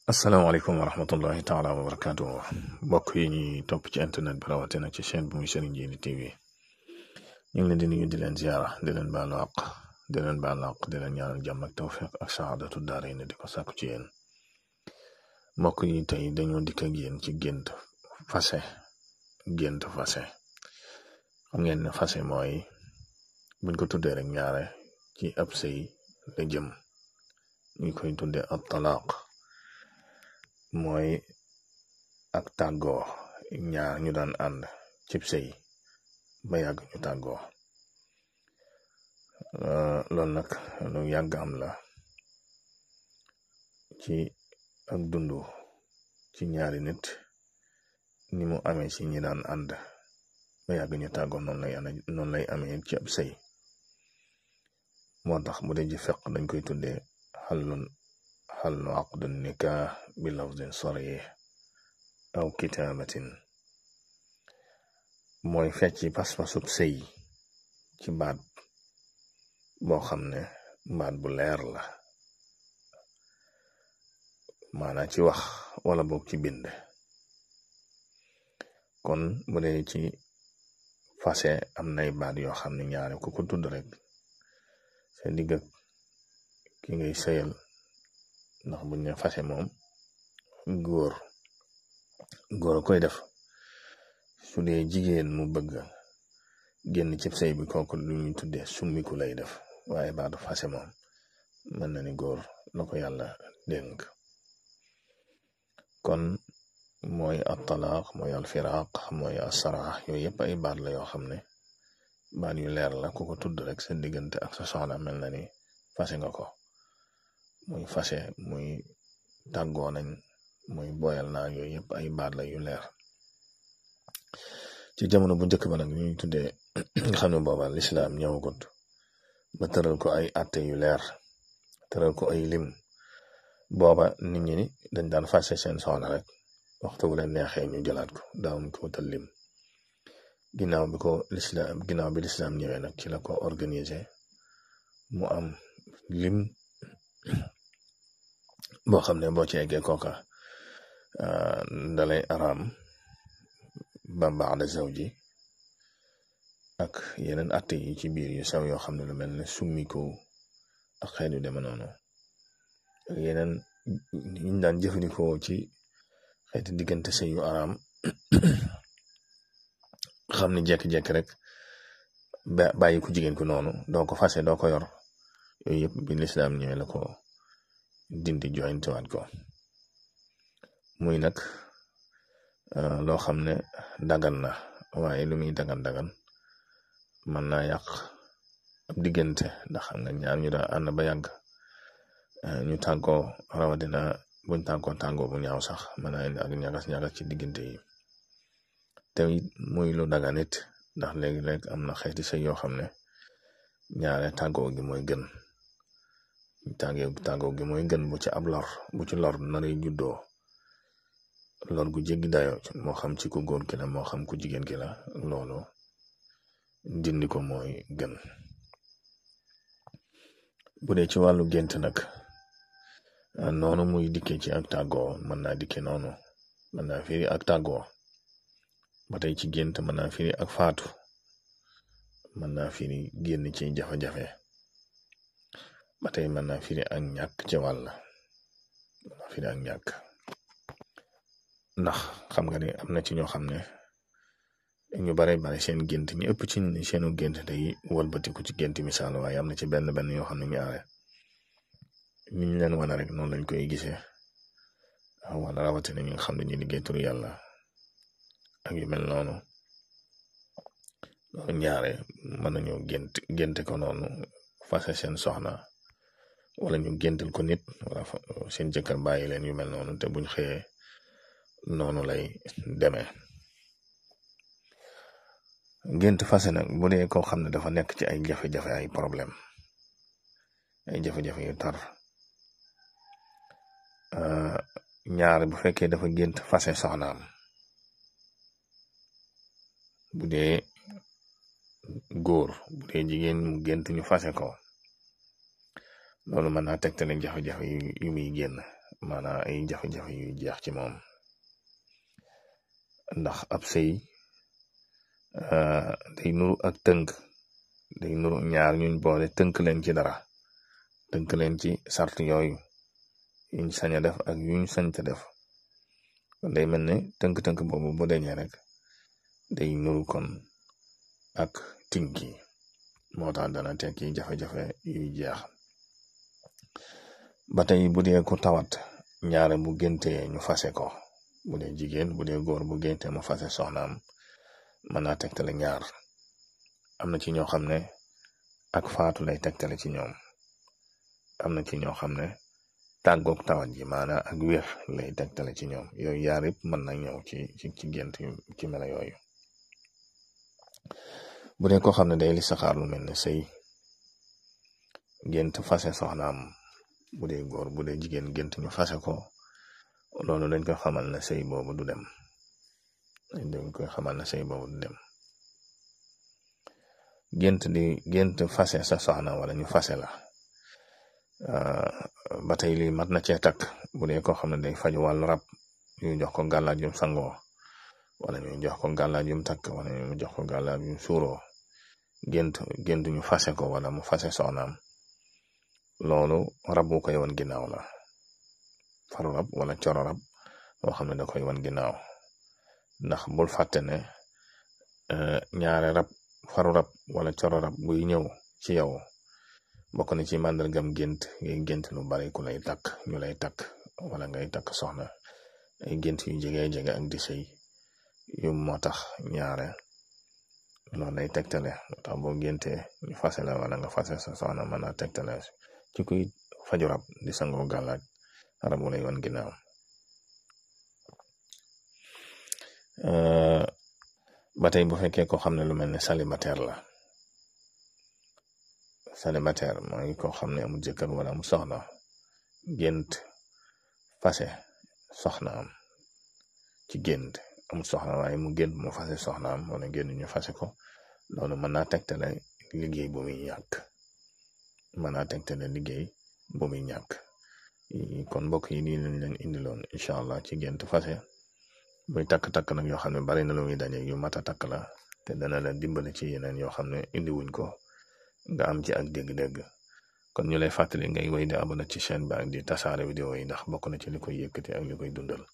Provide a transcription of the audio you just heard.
asalaamaaleykum wa rahmatullahi taala wa barakaatu mbokk yi ñuy topp ci internet bi rawatina ci chaîne bu muy Serigne Djily TV ñu ngi leen di nuyu di leen ziara di leen baalu àq di leen baalu àq di leen ñaanal jàmm ak tawfiq ak saadatu daarayni di ko sàkku ci yéen mbokk yi tey dañoo dikk ak yéen ci gént fase xam ngeen ne fase mooy buñ ko tuddee rek ñaare ci ab sëy la jëm ñu koy tuddee ab talaaq mooy ak tàggoo ñaar ñu daan ànd cib sëy ba yàgg ñu tàggoo loolu nag lu yàgg am la ci ak dundu ci ñaari nit ni mu amee ci ñi daan ànd ba yàgg ñu tàggoo noonu lay amee ci ab sëy moo tax bu dee ji feq dañ koy tuddee xallu aqdun nikah bi lafdin sarih aw kitaabatin mooy fecci pas-pasub sëy ci baat boo xam ne baat bu leer la maanaam ci wax wala boog ci bind kon bu dee ci fase am nay baat yoo xam ne ñaare ku ko tudd rek sa digg ak ki ngay sëyal ndax buñ ne fase moom góor koy def su dee jigéen mu bëgg génn ci sëy bi kooku lu ñuy tuddee summiku lay def waaye baatu fase moom mën na ni góor la ko yàlla dénk kon mooy at-talaaq mooy al-firaaq mooy as-saraax yooyu yëpp ay baat la yoo xam ne baat yu leer la ku ko tudd rek sa diggante ak sa soxna mel na ni fase nga ko muy fase muy tàggoo nañ muy boyal naa yooyu yëpp ay baat la yu leer ci jamono bu njëkk ba nag ñuy tuddee nga xam ne booba lislaam ñëwagut ba tëral ko ay atte yu leer tëral ko ay lim booba nit ñi dañ daan fase seen soxna rek waxtu bu leen neexee ñu jëlaat ko daawuñ ko wutal lim ginnaaw bi lislaam ñëwee nag ci la ko organiser mu am lim boo xam ne boo ci eggee kooka dalay araam ba ba'da zawji ak yeneen atte yi ci biir yu sew yoo xam ne lu mel ne summiku ak xeet yu deme noonu ak yeneen ñu daan jëfandikoo ci xeeti diggante sëy yu araam xam ne jekki-jekki rek bàyyi ku jigéen ku noonu doo ko fase doo ko yor yooyu yëpp bi lislaam ñëwee la ko dindi joxintiwaat ko muy nag loo xam ne dagan na waaye lu muy dagan mën naa yàq ab diggante ndax xam nga ñaar ñu daa ànd ba yàgg ñu tàggoo rawatina buñ tàggoo bu ñaaw sax mën naa indi ak ñagas ci diggante yi te muy lu dagan it ndax léegi-léeg am na xeeti sëy yoo xam ne ñaare tàggoo gi mooy gën tàggoo gi mooy gën bu ci ab lor bu ci lor naray juddoo lor gu jéggi dayo moo xam ci ku góor ki la moo xam ku jigéen ki la loolu dindi ko mooy gën bu dee ci wàllu gént nag noonu muy dikkee ci ak tàggoo mën naa dikkee noonu mën naa firi ak tàggoo ba tey ci gént mën naa firi ak faatu mën naa firi génn ci jafe-jafe ba tey mën naa firi ak ñàkk ci wàll mën naa firi ak ñàkk ndax xam nga ne am na ci ñoo xam ne ñu bare seen gént ñi ëpp ci seenu gént day wëlbatiku ci gént misaal waaye am na ci benn yoo xam ne ñaare ñu leen wane rek noonu lañ koy gisee wala rawatina ñi nga xam ne ñu liggéey turu yàlla ak yu mel noonu loolu ñaare mën nañu gént ko noonu fase seen soxna wala ñu géntal ko nit wala seen jëkkër bàyyi leen yu mel noonu te buñ xëyee noonu lay demee gént fase nag bu dee koo xam ne dafa nekk ci ay jafe-jafe ay problème ay jafe-jafe yu tar ñaar bu fekkee dafa gént fase soxnaam bu dee góor bu dee jigéen mu gént ñu fase ko loolu mën naa tegtale jafe-jafe yu muy génn maanaam ay jafe-jafe yu jeex ci moom ndax ab sëy day nuru ak tënk day nuru ñaar ñuñ boole tënk leen ci dara tënk leen ci sart yooyu yuñ sañ a def ak yuñ sañta def kon day mel ne tënk-tënk boobu bu deñee rek day nuru kon ak tinki moo tax dana tekki jafe-jafe yuy jeex ba tey bu dee ku tawat ñaare bu géntee ñu fase ko bu dee jigéen bu dee góor bu géntee mu fase soxnaam mën naa tegtale ñaar am na ci ñoo xam ne ak faatu lay tegtale ci ñoom am na ci ñoo xam ne tàggoog tawat ji maanaam ak wér lay tegtale ci ñoom yooyu yaar yëpp mën na ñëw ci gént ci mela yooyu bu dee koo xam ne day li saxaar lu mel ne sëy gént fase soxnaam bu dee góor bu dee jigéen gént ñu fase ko loolu dañ koy xamal ne sëy boobu du dem gént fase sa soxna wala ñu fase la ba tey lii mat na cee takk bu dee koo xam ne day faju wàllu rab ñu jox ko gàllaaj yum sangoo wala ñu jox ko gàllaaj yum takk wala ñu jox ko gàllaaj yum suuroo gént ñu fase ko wala mu fase soxnaam loolu rab bu koy wan ginnaaw la faru rab wala coro rab boo xam ne da koy wan ginnaaw ndax bul fàtte ne ñaare rab faru rab wala coro rab buy ñëw ci yow bokk na ci màndargam gént ngay gént lu bari ku lay takk ñu lay takk wala ngay takk soxna ay gént yu jege ak di sëy yu moo tax ñaare loolu lay tegtale moo tax boo géntee ñu fase la wala nga fase sa soxna mën naa tegtale ci kuy faju rab di sangoo gàllaaj rab wu lay wan ginnaaw ba tey bu fekkee ko xam ne lu mel ne célibataire la mooy koo xam ne amul jëkkër wala amul soxna gént fase soxnaam ci gént amul soxna waaye mu gént mu fase soxnaam wala gént ñu fase ko loolu mën naa tegtale liggéey bu muy ñàkk kon mbokk yi nii lañ leen indiloon incha allah ci gént fase muy takk nag yoo xam ne bari na lu muy daje yu mat a takk la te dana la dimbali ci yeneen yoo xam ne indiwuñ ko nga am ci ak dégg-dégg kon ñu lay fàttali ngay woy di abonné ci chaîne bi ak di tasaare vidéo yi ndax bokk na ci li koy yëkkati ak li koy dundal